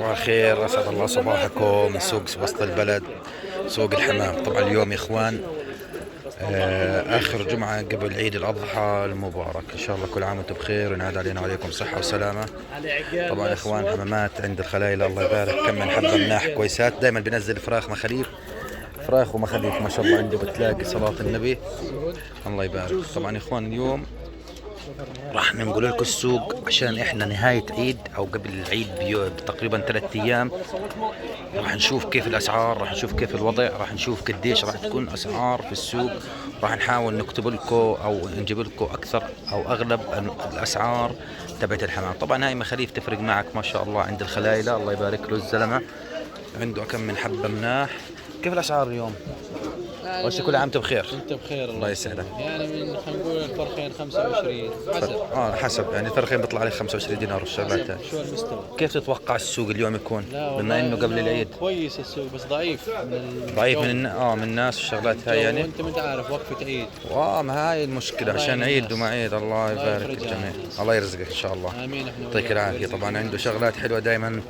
صباح الخير، اسعد الله صباحكم من سوق وسط البلد، سوق الحمام. طبعا اليوم يا اخوان اخر جمعه قبل عيد الاضحى المبارك، ان شاء الله كل عام وانتم بخير وينعاد علينا وعليكم صحه وسلامه. طبعا يا اخوان حمامات عند الخلايله، الله يبارك، كم من حبه مناح كويسات. دائما بنزل فراخ مخاليف، فراخ ومخاليف ما شاء الله عنده، بتلاقي صلاه النبي، الله يبارك. طبعا يا اخوان اليوم راح ننقل لكم السوق عشان احنا نهاية عيد او قبل العيد بتقريبا 3 ايام. راح نشوف كيف الاسعار، راح نشوف كيف الوضع، راح نشوف قديش راح تكون اسعار في السوق. راح نحاول نكتب لكم او نجيب لكم اكثر او اغلب الاسعار تبعت الحمام. طبعا هاي مخاليف تفرق معك ما شاء الله عند الخلايلة، الله يبارك له الزلمة، عنده كم من حبة مناح. كيف الاسعار اليوم؟ اول شيء كل عام وانت بخير. انت بخير الله يسعدك. يعني من خلينا نقول الفرخين 25 حسب حسب يعني الفرخين بيطلع عليه 25 دينار والشغلات هاي. شو المستوى. كيف تتوقع السوق اليوم يكون؟ لا بما انه قبل العيد كويس السوق بس ضعيف من ضعيف من الناس والشغلات هاي يعني. وانت ما انت عارف وقفة عيد. ما هاي المشكلة عشان عيد وما عيد، الله يبارك الجميع، الله يرزقك ان شاء الله. امين. احنا يعطيك العافية. طبعا عنده شغلات حلوة دائما،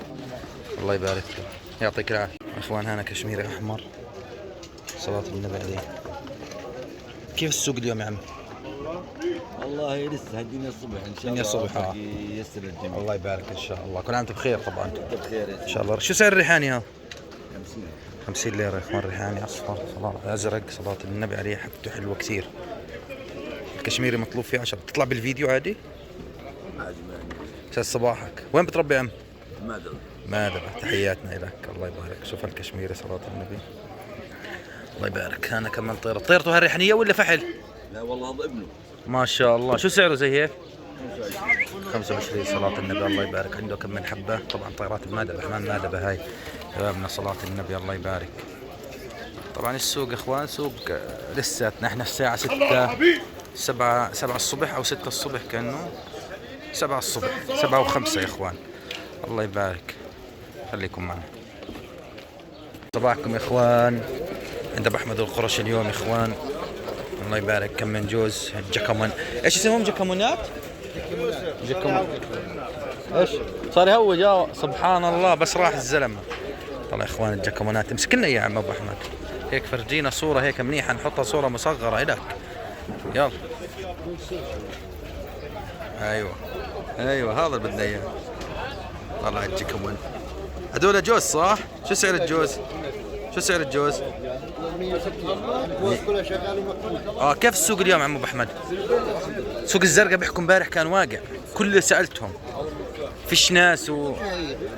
الله يبارك له، يعطيك العافية. اخوان هنا كشميري احمر، صلاة النبي عليه. كيف السوق اليوم يا عم؟ والله لسه هدينا الصبح ان شاء الله. الصبح ييسر الجميع. الله يبارك ان شاء الله. كل عام وانت بخير. طبعا انت بخير ان شاء الله. شو سعر الريحاني ها؟ 50. 50 ليرة يا اخوان، ريحاني اصفر صلاة ازرق، صلاة النبي عليه، حبته حلوة كثير. الكشميري مطلوب فيه 10. تطلع بالفيديو عادي؟ عادي ما يسعد صباحك. وين بتربي يا عم؟ ما ادري. مادبة. تحياتنا لك، الله يبارك. شوف الكشميري صلاة النبي، الله يبارك. انا كمان طيرته هالريحانية ولا فحل؟ لا والله هذا ابنه. ما شاء الله. شو سعره زي هيك؟ 25 صلاة النبي، الله يبارك. عنده كم من حبة. طبعا طيارات المادبة، حمام مادبة هاي شبابنا، صلاة النبي، الله يبارك. طبعا السوق اخوان سوق لساتنا احنا الساعة 7 الصبح او 6 الصبح، كأنه 7 الصبح، 7 و5 يا اخوان، الله يبارك. خليكم معنا. صباحكم يا اخوان عند ابو احمد القرش اليوم يا اخوان، الله يبارك. كم من جوز جاكمون، ايش يسموهم؟ جاكمونات؟ جاكمون ايش؟ صار يهوج سبحان الله، بس راح الزلمه. طلع يا اخوان الجاكمونات، امسك لنا يا عم ابو احمد هيك، فرجينا صوره هيك منيحه، نحطها صوره مصغره هناك. يلا ايوه هذا اللي بدنا اياه. طلع الجاكمون هذول جوز صح؟ شو سعر الجوز؟ شو سعر الجوز؟ كيف السوق اليوم عم ابو احمد؟ سوق الزرقاء بيحكوا امبارح كان واقع، كل اللي سالتهم فيش ناس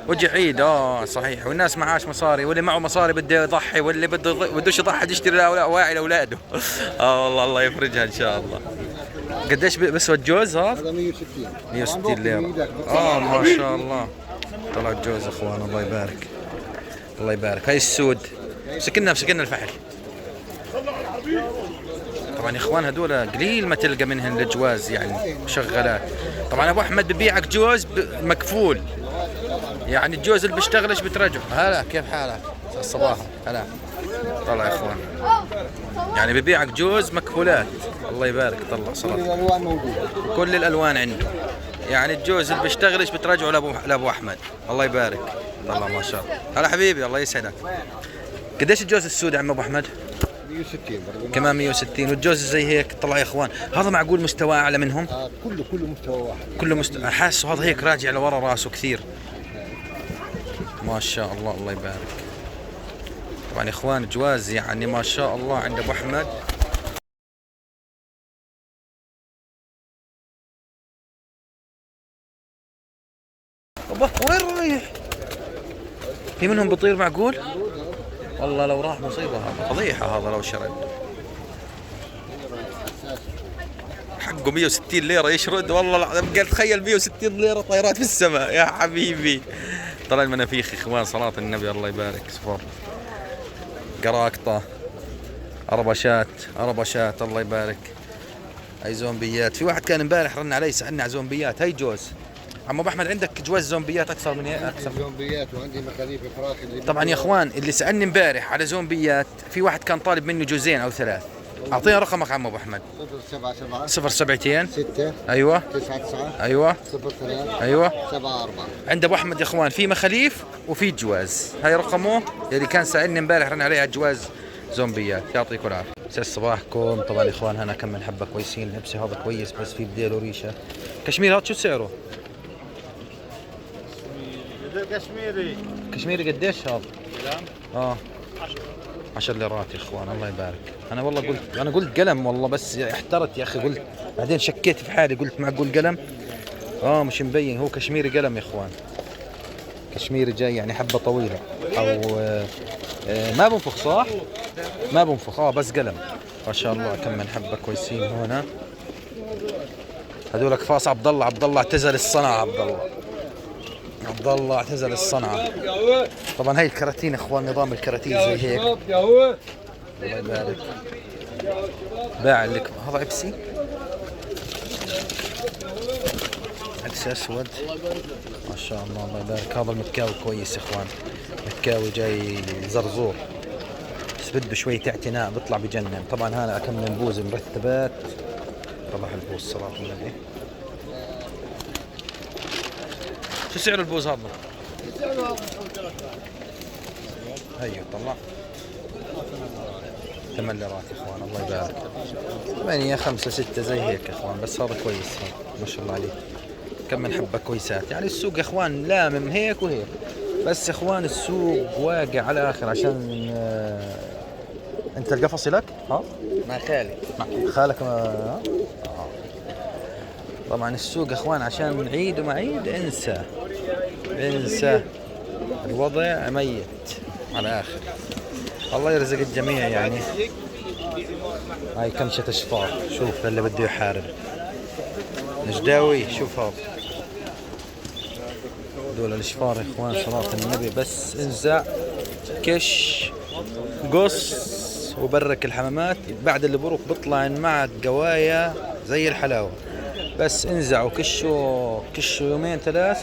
وجه عيد. صحيح، والناس معاش مصاري، واللي معه مصاري بده يضحي، واللي بدوش يضحي يشتري واعي لاولاده. والله الله يفرجها ان شاء الله. قديش بس الجوز هذا؟ 160 ليرة. ما شاء الله. طلع الجوز اخوان، الله يبارك، الله يبارك. هاي السود مسكنا الفحل. طبعا يا اخوان هذول قليل ما تلقى منهن الجواز يعني شغالات. طبعا ابو احمد ببيعك جوز مكفول، يعني الجوز اللي بيشتغلش بترجعه. هلا كيف حالك؟ الصباح هلا. طلع يا اخوان يعني ببيعك جوز مكفولات، الله يبارك. طلع صراحه كل الالوان موجوده، كل الالوان عنده، يعني الجوز اللي بيشتغلش بترجعه لابو احمد، الله يبارك. طلع ما شاء الله. هلا حبيبي، الله يسعدك. قديش الجوز السود يا عم ابو احمد؟ 160 كمان 160. والجوز زي هيك طلع يا اخوان، هذا معقول مستوى اعلى منهم؟ كله مستوى واحد. كله مستوى، حاسه هذا هيك راجع لورا راسه كثير، ما شاء الله، الله يبارك. طبعا يا اخوان جواز يعني ما شاء الله عند ابو احمد. وين رايح؟ في منهم بيطير معقول؟ والله لو راح مصيبة، هذا فضيحة، هذا لو شرد حقه 160 ليرة يشرد، والله العظيم. قال تخيل 160 ليرة طيارات في السماء يا حبيبي. طلع المنافيخ يا اخوان، صلاة النبي، الله يبارك. صفر قراقطة، أربشات، الله يبارك. هاي زومبيات. في واحد كان امبارح رن علي سألني على زومبيات. هاي جوز عم ابو احمد، عندك جواز زومبيات اكثر من اكثر؟ زومبيات وعندي مخاليف فراخ. طبعا يا اخوان اللي سالني امبارح على زومبيات، في واحد كان طالب منه جوزين او 3، اعطينا رقمك عم ابو احمد. 077 072 6 ايوه 99 ايوه 03 ايوه 74. عند ابو احمد يا اخوان في مخاليف وفي جواز. هاي رقمه اللي كان سائلني امبارح رن عليه على جواز زومبيات. يعطيكم العافيه. يسعد صباحكم. طبعا يا اخوان هنا كم من حبه كويسين. لبسي هذا كويس بس في بديله ريشه. كشمير هذا شو سعره؟ كشميري قديش هذا؟ اه 10 ليرات يا اخوان. الله يبارك. انا والله قلت قلم والله بس احترت يا اخي. قلت بعدين شكيت في حالي قلت معقول قلم. مش مبين. هو كشميري قلم يا اخوان. كشميري جاي يعني حبه طويله او ما بنفخ صح؟ ما بنفخ بس قلم. ما شاء الله كم من حبه كويسين هنا. هذولك فاس عبد الله اعتزل الصنعه. عبد الله اعتزل الصنعه. طبعا هي الكراتين اخوان. نظام الكراتين زي هيك. الله يبارك. باع لك هذا ابسي اسود ما شاء الله. الله يبارك. هذا المتكاوي كويس يا اخوان. متكاوي جاي زرزور بس بده شوية اعتناء بيطلع بجنن. طبعا هذا كم من بوز مرتبات. طلع البوز صلاة النبي. شو سعر البوز هذا؟ هيو طلع 8 ليرات يا اخوان. الله يبارك. 8 5 6 زي هيك يا اخوان. بس هذا كويس ما شاء الله عليه. كم من حبة كويسات. يعني السوق يا اخوان لامم هيك وهيك. بس يا اخوان السوق واقع على اخر عشان انت القفص لك؟ مع خالي. مع خالك طبعا السوق يا اخوان عشان عيد وما عيد انسى الوضع ميت على اخر. الله يرزق الجميع يعني. هاي كمشة اشفار. شوف اللي بده يحارب نجداوي. شوف هذا دول الاشفار يا اخوان صلاة النبي. بس انزع كش قص وبرك الحمامات. بعد اللي بروك بيطلع معك قوايا زي الحلاوة. بس انزعوا كشوا يومين 3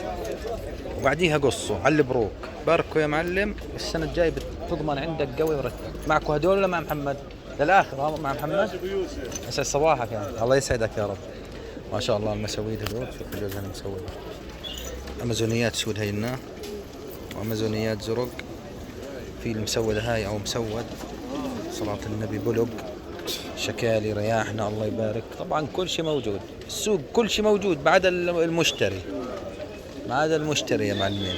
وبعديها قصوا على البروك. باركوا يا معلم. السنة الجاي بتضمن عندك قوي مرتب. معكم هدول ولا مع محمد؟ للآخر مع محمد. يسعد صباحك يعني. الله يسعدك يا رب. ما شاء الله المسويد هذول. شوف الجوز انا مسوي امازونيات سود هينا وامازونيات زرق. في المسودة هاي او مسود صلاة النبي. بلق شكالي رياحنا. الله يبارك. طبعا كل شيء موجود. السوق كل شيء موجود ما عدا المشتري. يا معلمين.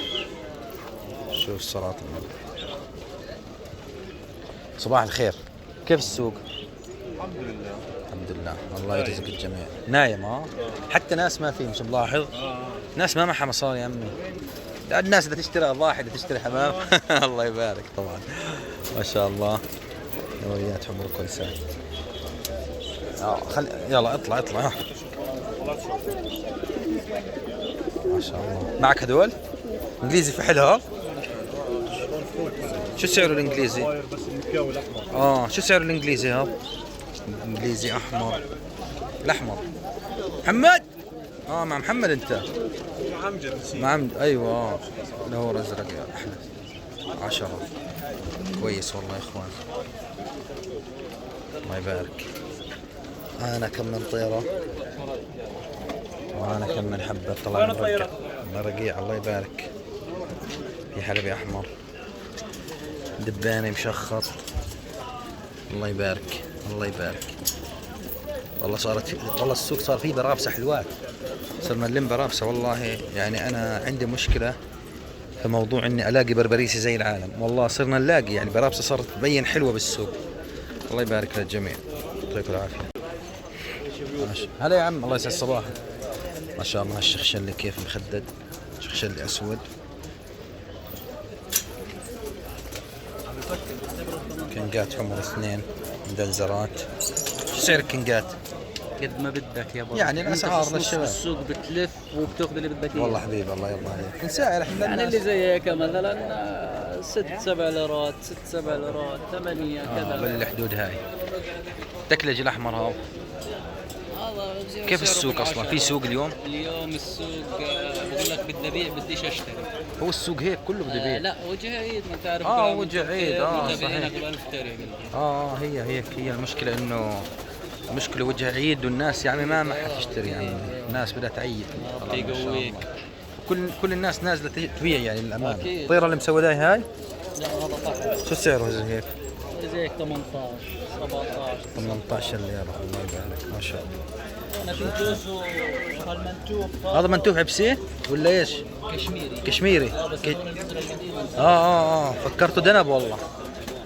شوف صلاة النبي. صباح الخير. كيف السوق؟ الحمد لله. الله يرزق الجميع. نايم حتى ناس ما في مش ملاحظ. ناس ما معها مصاري يا عمي. الناس بدها تشتري اضاحي بدها تشتري حمام. الله يبارك. طبعا ما شاء الله نوعيات عمر كويسات. يلا اطلع ما شاء الله. معك هدول انجليزي في حلها. شو سعره الانجليزي؟ شو سعره الانجليزي هذا؟ انجليزي احمر. الاحمر محمد. مع محمد انت. مع عمد. ايوه نور ازرق احلى. 10 كويس والله يا اخوان. الله يبارك. انا كم من طيره وانا كم من حبه. طلع رقيع. الله يبارك. في حلبي احمر. دباني مشخط. الله يبارك. والله السوق صار فيه برابسه حلوات. صرنا نلم برابسه والله. يعني انا عندي مشكله في موضوع اني الاقي بربريسي زي العالم. والله صرنا نلاقي يعني برابسه صارت تبين حلوه بالسوق. الله يبارك للجميع. يعطيكم العافيه. هلا يا عم. الله يسعد صباحك. ما شاء الله الشخشلي كيف مخدد. شخشلي اسود. كنقات عمر 2 مدلزرات. شو سعر الكنقات؟ قد ما بدك يا بابا. يعني الاسعار للشباب. السوق بتلف وبتاخذ اللي بدك اياه. والله حبيبي الله يرضى عليك. نسائل احنا يعني اللي زي هيك مثلا 6-7 ليرات 6-7 ليرات 8 كذا. بالحدود هاي. التكلج الاحمر هذا كيف السوق اصلا؟ في سوق اليوم؟ السوق بقول لك بدي ابيع بديش اشتري. هو السوق هيك كله بده يبيع. لا وجه عيد ما تعرف. وجه عيد صحيح. اه هي المشكله انه المشكله وجه عيد والناس يعني ما حتشتري يعني الناس بدها تعيد. يقويك. كل الناس نازله تبيع يعني للامانه. أكيد. الطيره اللي مسوداي هاي لا هذا طحن. شو سعره زي هيك؟ زيك 18 17 18 ليره. الله يبارك ما شاء الله. انا في جوز والمنتوف هذا منتوف عبسي ولا ايش؟ كشميري. كشميري. بس هذول الفترة القديمة. فكرته دنب والله.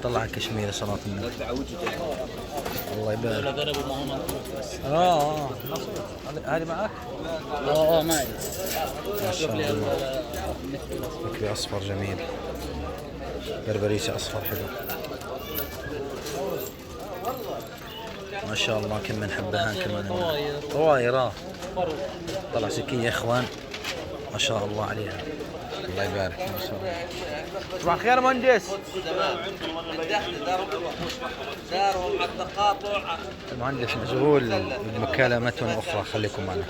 طلع كشميري صلاة النبي. الله يبارك. ولا ضربوا معهم منتوف بس. هذه معك؟ معي. ما شاء الله. مكري اصفر جميل. بربريسي اصفر حلو. ما شاء الله كم من حبهان كمان. طواير. طلع سكين يا اخوان ما شاء الله عليها. الله يبارك ما شاء الله. صباح الخير مهندس. المهندس مشغول بمكالمة أخرى خليكم معنا.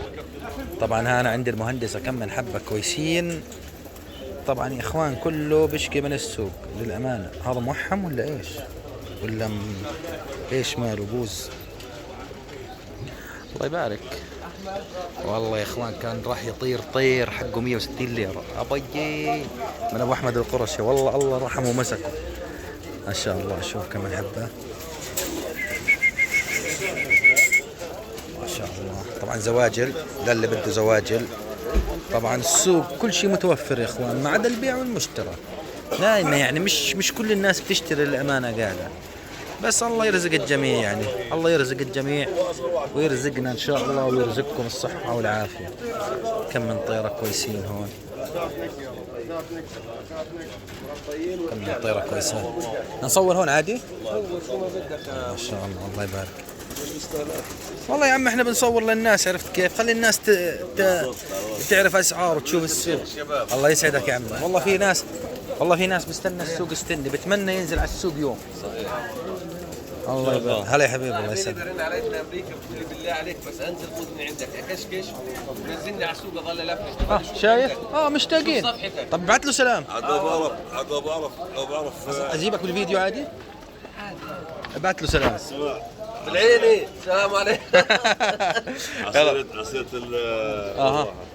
طبعا أنا عندي المهندسة كم من حبة كويسين. طبعا يا إخوان كله بشكي من السوق للأمانة. هذا موحم ولا إيش؟ ولا إيش ماله بوز؟ الله يبارك. والله يا اخوان كان راح يطير طير حقه 160 ليره ابيي من ابو احمد القرشي. والله الله رحمه ومسكه ما شاء الله. شوف كم حبه ما شاء الله. طبعا زواجل ده اللي بده زواجل. طبعا السوق كل شيء متوفر يا اخوان ما عدا البيع والمشترى. دائما يعني مش كل الناس بتشتري للامانه قاعده. بس الله يرزق الجميع يعني. الله يرزق الجميع ويرزقنا ان شاء الله ويرزقكم الصحة والعافية. كم من طيرة كويسين هون. كم من طيرة كويسين. نصور هون عادي؟ ما شاء الله الله يبارك. والله يا عم احنا بنصور للناس عرفت كيف. خلي الناس تعرف اسعار وتشوف السوق. الله يسعدك يا عم. والله في ناس بستنى السوق استني بتمنى ينزل على السوق يوم. الله يبارك. هلا يا حبيبي الله يسعدك. رن علي من امريكا بتقول لي بالله عليك بس انزل خذني عندك اكشكش ونزلني على السوق اضل لفلك. شايف؟ مشتاقين. طب بعت له سلام. عقب بعرف اجيبك بالفيديو عادي؟ بعت له سلام. بالعيني. السلام عليكم.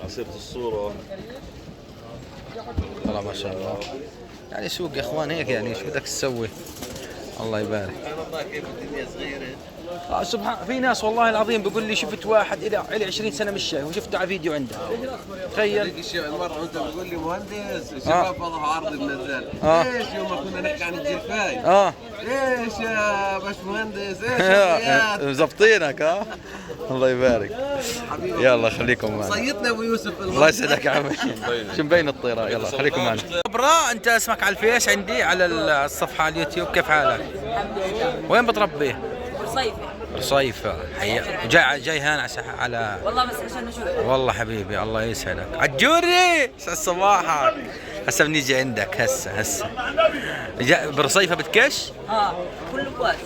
عصيرة الصورة. والله ما شاء الله. يعني سوق يا اخوان هيك يعني شو بدك تسوي. الله يبارك. والله كيف الدنيا صغيرة. سبحان في ناس والله العظيم بيقول لي شفت واحد إلي 20 سنة مش شايف وشفته على فيديو عنده. تخيل. مرة انت بتقول لي مهندس الشباب فضحوا عرض النزال. ايش يوم ما كنا نحكي عن الجلفاي. ايش يا باش مهندس ايش مزبطينك الله يبارك. يلا خليكم معنا. صيتنا ابو يوسف. الله يسعدك يا عمي. شو مبين الطيرة. يلا خليكم معنا. برا انت اسمك على الفيس عندي على الصفحة على اليوتيوب. كيف حالك؟ وين بتربي؟ رصيفة. جاي هان على والله بس عشان نشوف. والله حبيبي الله يسعدك. عجوري يسعد صباحك. هسه بنيجي عندك هسه برصيفة بتكش؟ كله بواس.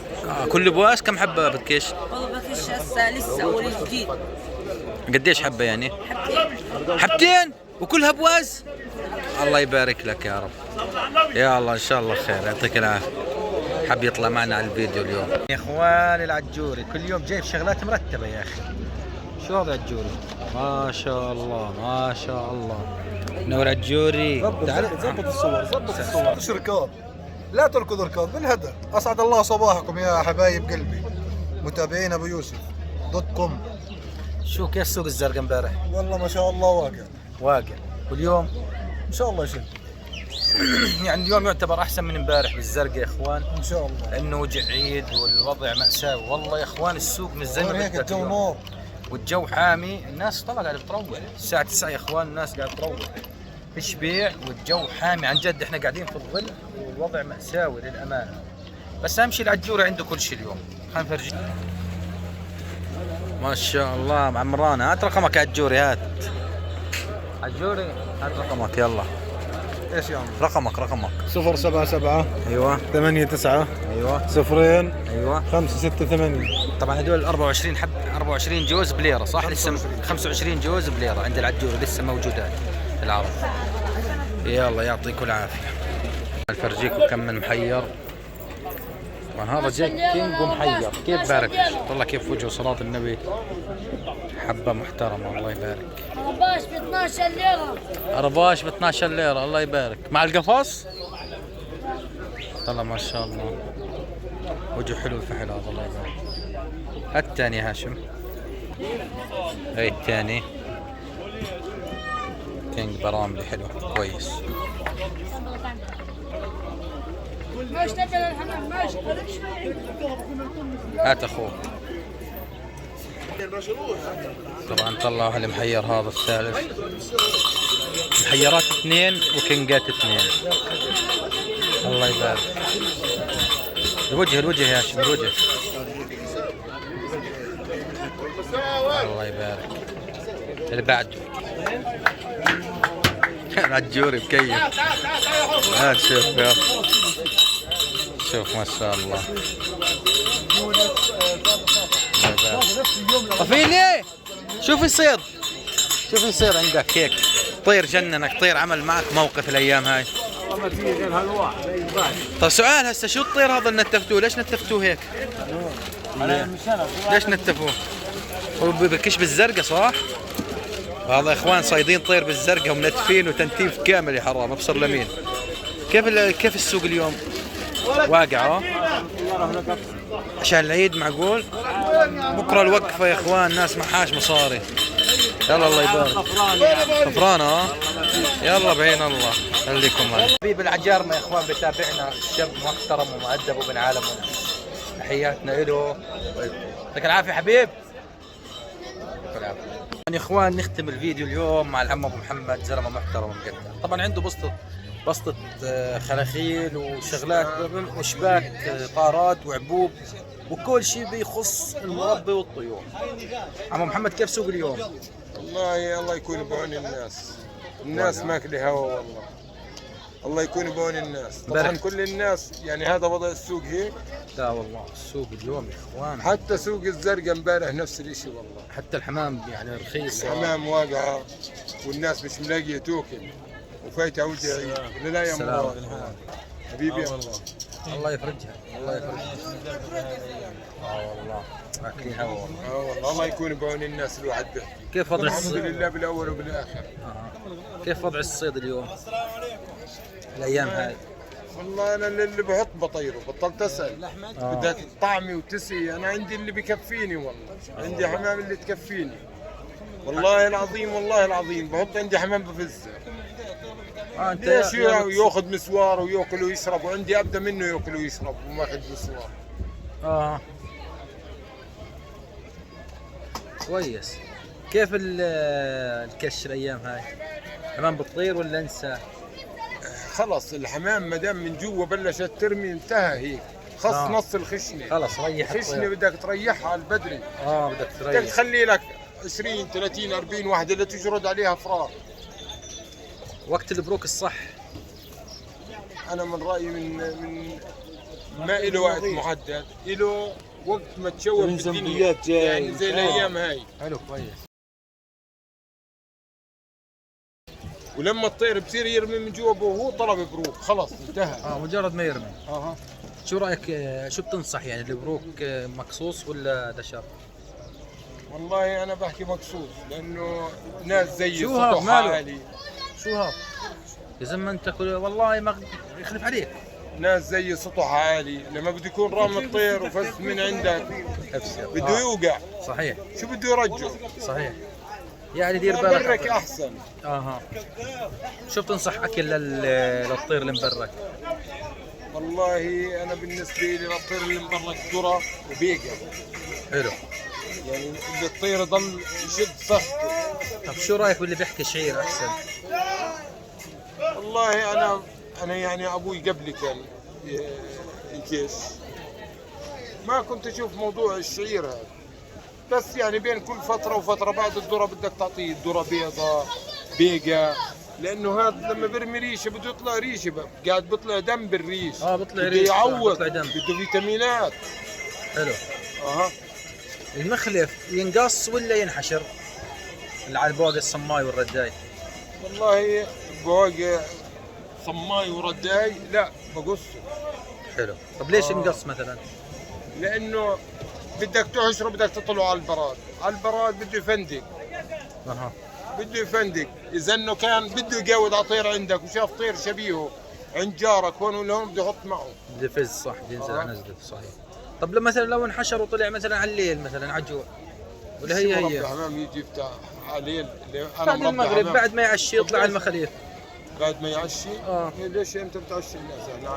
كله بواس. كم حبة بتكش؟ والله بكش هسه لسه اول جديد. قديش حبة يعني؟ حبتين. حبتين وكلها بواز. الله يبارك لك يا رب. يا الله ان شاء الله خير يعطيك العافية. حب يطلع معنا على الفيديو اليوم يا اخوان. العجوري كل يوم جايب شغلات مرتبة يا اخي. شو هذا العجوري؟ ما شاء الله ما شاء الله. نور عجوري. ضبط الصور مش ركاب. لا تركض ركاب بالهدى. اسعد الله صباحكم يا حبايب قلبي متابعين ابو يوسف .com. شو كيف سوق الزرقاء امبارح؟ والله ما شاء الله واقع. واليوم ان شاء الله يشد. يعني اليوم يعتبر احسن من امبارح بالزرقاء يا اخوان ان شاء الله. لانه وجه عيد والوضع مأساوي. والله يا اخوان السوق مش زي ما هيك بدك. الجو نور والجو حامي. الناس طبعا قاعده بتروح الساعه 9 يا اخوان. الناس قاعده تروح فيش بيع والجو حامي عن جد. احنا قاعدين في الظل والوضع مأساوي للامانه. بس اهم شيء العجوره عنده كل شيء اليوم. خلينا نفرجيك. ما شاء الله معمران. هات رقمك يا عجوري. هات عجوري هات رقمك يلا. ايش يا عم؟ رقمك 077 ايوه 89 ايوه 0 ايوه 568. طبعا هدول 24 حب 24 جوز بليره صح؟ لسه 25 جوز بليره عند العجوري لسه موجودات في العرض. يلا يعطيكم العافيه. الفرجيكم كم من محير. طبعا هذا جاي كينج ومحير، كيف بارك والله، كيف وجهه صلاة النبي، حبة محترمة الله يبارك. رباش ب 12 ليرة. رباش ب 12 ليرة الله يبارك، مع القفص؟ والله ما شاء الله وجهه حلو الفحل هذا الله يبارك. الثاني هاشم، هي الثاني كينج براملي حلو كويس. ماش تبع الحمام ماش. هات اخوه. طبعا طلعوا المحير هذا الثالث، محيرات 2 وكينجات 2 الله يبارك. الوجه يا هاشم، الوجه الله يبارك. اللي بعده العجوري بكيف. هات شوف يلا، شوف ما شاء الله. طفيلي شوف يصير، شوف يصير عندك هيك طير جننك، طير عمل معك موقف الايام هاي. طيب سؤال هسه، شو الطير هذا اللي نتفتوه؟ ليش نتفتوه هيك؟ ليش نتفوه؟ هو بكش بالزرقاء صح؟ هذا يا اخوان صايدين طير بالزرقاء ومنتفين وتنتيف كامل يا حرام ابصر لمين. كيف السوق اليوم؟ واقع عشان العيد معقول؟ بكره الوقفه يا اخوان، ناس معهاش مصاري. يلا الله يبارك. غفرانه يلا بعين الله خليكم معي. حبيب العجارمه يا اخوان بتابعنا، شاب محترم ومؤدب وابن عالم، تحياتنا له. يعطيك العافيه حبيب. يا اخوان نختم الفيديو اليوم مع العم ابو محمد، زلمه محترم ومقدر. طبعا عنده بسطة خلاخيل وشغلات وشباك طارات وعبوب وكل شيء بيخص المربي والطيور. عم محمد كيف سوق اليوم؟ والله الله يكون بعون الناس ماكله هوا والله. الله يكون بعون الناس. طبعا كل الناس يعني هذا وضع السوق هيك. لا والله السوق اليوم يا اخوان، حتى سوق الزرقاء امبارح نفس الشيء والله. حتى الحمام يعني رخيص، الحمام واقعه والناس مش ملاقيه توكل وفايته وجه عيد. لا يا مراد حبيبي الله يفرجها الله يفرجها. والله ماكلين هوا والله. والله الله يكون بعون الناس. الواحد بيحكي كيف وضع الحمد لله بالاول وبالاخر. كيف وضع الصيد اليوم الايام هاي؟ والله انا اللي بحط بطيره، بطلت اسال. بدك طعمي وتسقي، انا عندي اللي بكفيني والله. عندي حمام اللي تكفيني والله العظيم، والله العظيم بحط عندي حمام بفزه. انت ليش ياخذ مسوار وياكل ويشرب، وعندي ابدا منه ياكل ويشرب وماخذ مسوار. كويس. كيف الكش الايام هاي؟ حمام بتطير ولا انسى؟ خلص الحمام ما دام من جوا بلشت ترمي انتهى هيك، خص نص الخشنه. خلص ريح الخشنه بدك تريحها على البدري. بدك تريح، بدك تخلي لك 20 30 40 وحده لا تجرد عليها فراغ. وقت البروك الصح انا من رايي من ما له وقت محدد، له وقت ما تشوف الدنيا يعني زي الايام هاي. حلو كويس. ولما الطير بصير يرمي من جوا وهو طلب بروك خلص انتهى. مجرد ما يرمي. شو رايك، شو بتنصح يعني البروك مقصوص ولا دشر؟ والله انا بحكي مقصوص، لانه ناس زي شو هذا سطح عالي. شو هذا يا زلمه انت والله ما يخلف عليك. ناس زي سطح عالي، لما بده يكون رامي الطير وفز من عندك بده يوقع. صحيح. شو بده يرجع؟ صحيح. يعني دير بالك. برك احسن. شو بتنصح اكل للطير اللي مبرك؟ والله انا بالنسبه لي للطير اللي مبرك ذره وبيقع. حلو. يعني بده الطير يضل يشد صخته. طب شو رايك باللي بيحكي شعير احسن؟ والله انا يعني ابوي قبلي كان يكش، ما كنت اشوف موضوع الشعير هذا، بس يعني بين كل فتره وفتره بعد الذره بدك تعطيه الذره بيضاء بيقع، لانه هذا لما برمي ريشه بده يطلع ريشه قاعد بيطلع دم بالريش. بيطلع ريشه، بده يعوض، بده فيتامينات. حلو. المخلف ينقص ولا ينحشر؟ اللي على البواقي الصماي والرداي. والله البواقي صماي ورداي لا بقصه. حلو. طب ليش انقص مثلا؟ لانه بدك تحشره بدك تطلعه على البراد، على البراد بده يفندق. اها. بده يفندق، اذا انه كان بده يقود على طير عندك وشاف طير شبيهه عند جارك هون ولا هون بده يحط معه. بده يفز صح، بينزل على نزلته صحيح. طب لو مثلا لو انحشر وطلع مثلا على الليل مثلا على الجوع ولا هي مربي حمام يجي يفتح عليه اللي انا بعد مربي المغرب حمام. بعد ما يعشي يطلع على المخاليف. بعد ما يعشي؟ ليش انت بتعشي الناس؟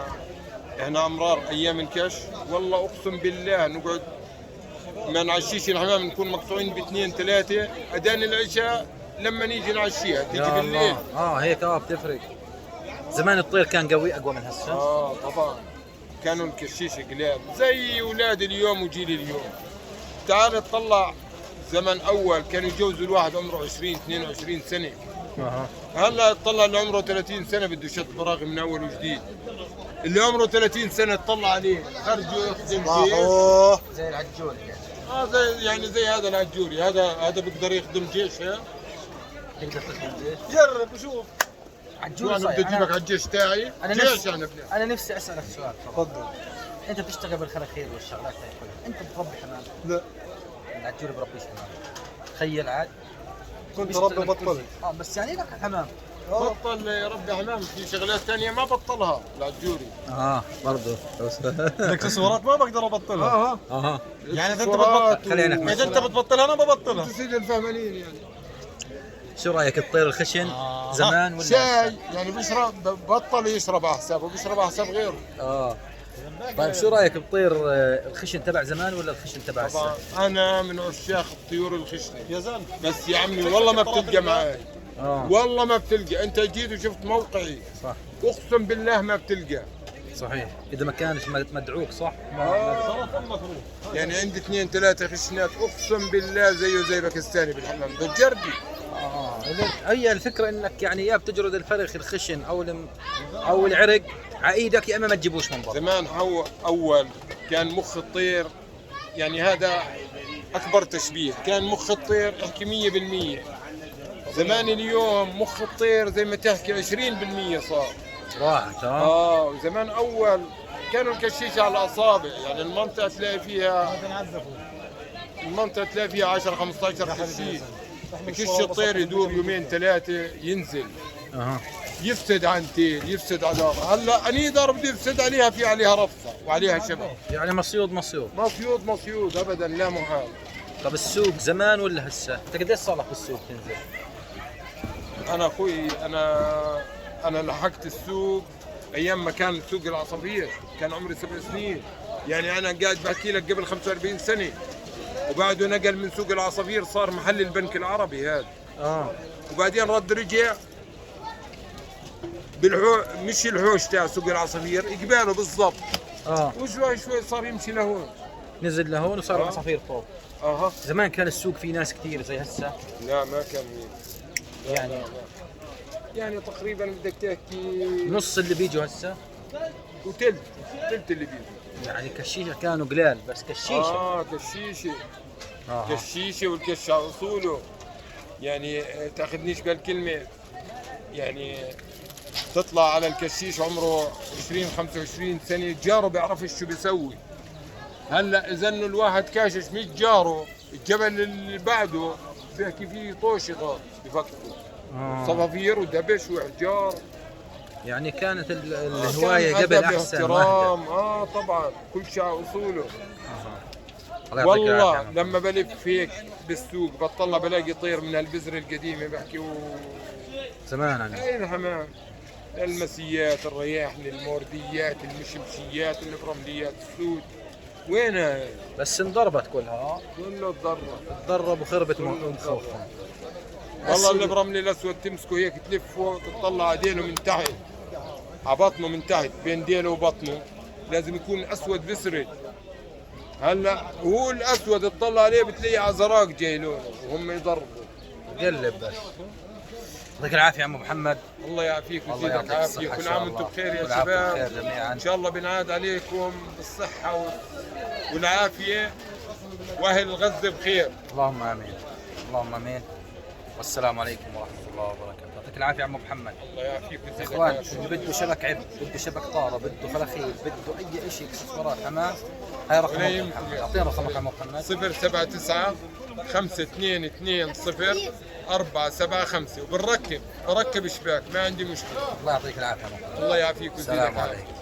احنا امرار ايام الكش والله اقسم بالله نقعد ما نعشيش الحمام، نكون مقطوعين باثنين ثلاثه اذان العشاء لما نيجي نعشيها تيجي بالليل. هيك بتفرق. زمان الطير كان قوي اقوى من هسه. طبعا كانوا الكشيش قلال زي اولاد اليوم وجيل اليوم. تعال تطلع زمن اول كانوا يجوزوا الواحد عمره 20 22 سنه. هلا تطلع اللي عمره 30 سنه بده يشط براغي من اول وجديد. اللي عمره 30 سنه تطلع عليه خرجه يخدم جيش زي العجول زي هذا العجوري، هذا بيقدر يخدم جيش. تقدر تخدم جيش؟ جرب وشوف. عجول انا بدي اجيبك على الجيش تاعي. انا نفسي اسالك سؤال. تفضل. انت بتشتغل بالخراخير والشغلات هاي كلها، انت بتربي حمام؟ لا. العجول بربيش حمام. تخيل عاد. كنت ربي بطلت. بس يعني لك حمام. بطل يربي حمام، في شغلات ثانيه ما بطلها العجوري. برضه. الاكسسوارات ما بقدر ابطلها. يعني اذا انت بتبطل خلينا اذا انت بتبطلها انا ببطلها. تصير الفهمانين يعني. شو رايك الطير الخشن زمان ولا شاي يعني بيشرب بطل يشرب على حسابه، بيشرب على حساب غيره. طيب شو رايك بطير الخشن تبع زمان ولا الخشن تبع هسه؟ طبعا انا من عشاق الطيور الخشنه يا زلمه، بس يا عمي والله ما بتلقى معي. والله ما بتلقى، انت جيت وشفت موقعي صح، اقسم بالله ما بتلقى. صحيح، اذا ما كانش مدعوك صح؟ يعني عندي 2 3 خشنات اقسم بالله زيه زي باكستاني بالحمام بالجردي. هي الفكره انك يعني يا بتجرد الفرخ الخشن او العرق على ايدك، يا اما ما تجيبوش من برا. زمان اول كان مخ الطير، يعني هذا اكبر تشبيه، كان مخ الطير احكي 100%. زمان اليوم مخ الطير زي ما تحكي 20% صار. راحت. زمان اول كانوا الكشيش على الاصابع، يعني المنطقه تلاقي فيها 10 15 كشيش. كش الطير يدور يومين ثلاثه ينزل. يفسد عن تيل، يفسد على هلا انيدر بده يفسد عليها، في عليها رفصه وعليها شبك، يعني مصيود ابدا لا محال. طب السوق زمان ولا هسه؟ انت قديش صار لك بالسوق تنزل؟ انا اخوي انا لحقت السوق ايام ما كان سوق العصافير، كان عمري 7 سنين. يعني انا قاعد بحكي لك قبل 45 سنه، وبعده نقل من سوق العصافير صار محل البنك العربي هذا. وبعدين رد رجع مش الحوش تاع سوق العصافير، قباله بالضبط. وشوي شوي صار يمشي لهون، نزل لهون وصار العصافير فوق. زمان كان السوق فيه ناس كثير زي هسه؟ لا ما كان يعني تقريبا بدك تحكي نص اللي بيجوا هسه وثلث اللي بيجوا. يعني كشيشه كانوا قلال، بس كشيشه كشيشه والكش على اصوله. يعني تاخذنيش بالكلمه، يعني تطلع على الكشيش عمره 20 25 سنه جاره بيعرفش شو بيسوي. هلا اذا انه الواحد كاشش 100 جاره، الجبل اللي بعده بيحكي فيه طوشطه بفكروا صفافير ودبش وحجار. يعني كانت الهوايه قبل احسن واحترام. طبعا كل شيء على اصوله. والله لما بلف هيك بالسوق بطلع بلاقي طير من البذره القديمه بحكي زمان اي الحمام، المسيات، الرياحن، المورديات، المشمشيات، البرمليات، السود، وينها؟ بس انضربت كلها. كله تضرب وخربت مخوفهم. والله البرملي الاسود تمسكه هيك تلفه تطلع على ديله من تحت، على بطنه من تحت، بين ديله وبطنه لازم يكون اسود بسرد. هلا هو الاسود تطلع عليه بتلاقيه عزراق جاي لونه وهم يضربوا. قلب بس. يعطيك العافيه يا عم محمد. الله يعافيك ويزيدك عافيه. كل عام وانتم بخير يا شباب. ان شاء الله بنعاد عليكم بالصحه والعافيه، واهل غزه بخير. اللهم امين، اللهم امين. والسلام عليكم ورحمه الله وبركاته. يعطيك العافيه يا عم محمد. الله يعافيك ويزيدك اخوان العافية. اللي بده شبك عب، بده شبك طاره، بده فراخيل، بده اي شيء اكسسوارات حمام، هاي رقم ولا أبو يمكن. محمد. اعطينا رقمك يا عم محمد. 079 5220 475 وبنركب بركب شباك، ما عندي مشكله. الله يعطيك العافيه يا محمد. الله يعافيك ويزيدك السلام العافية. عليكم.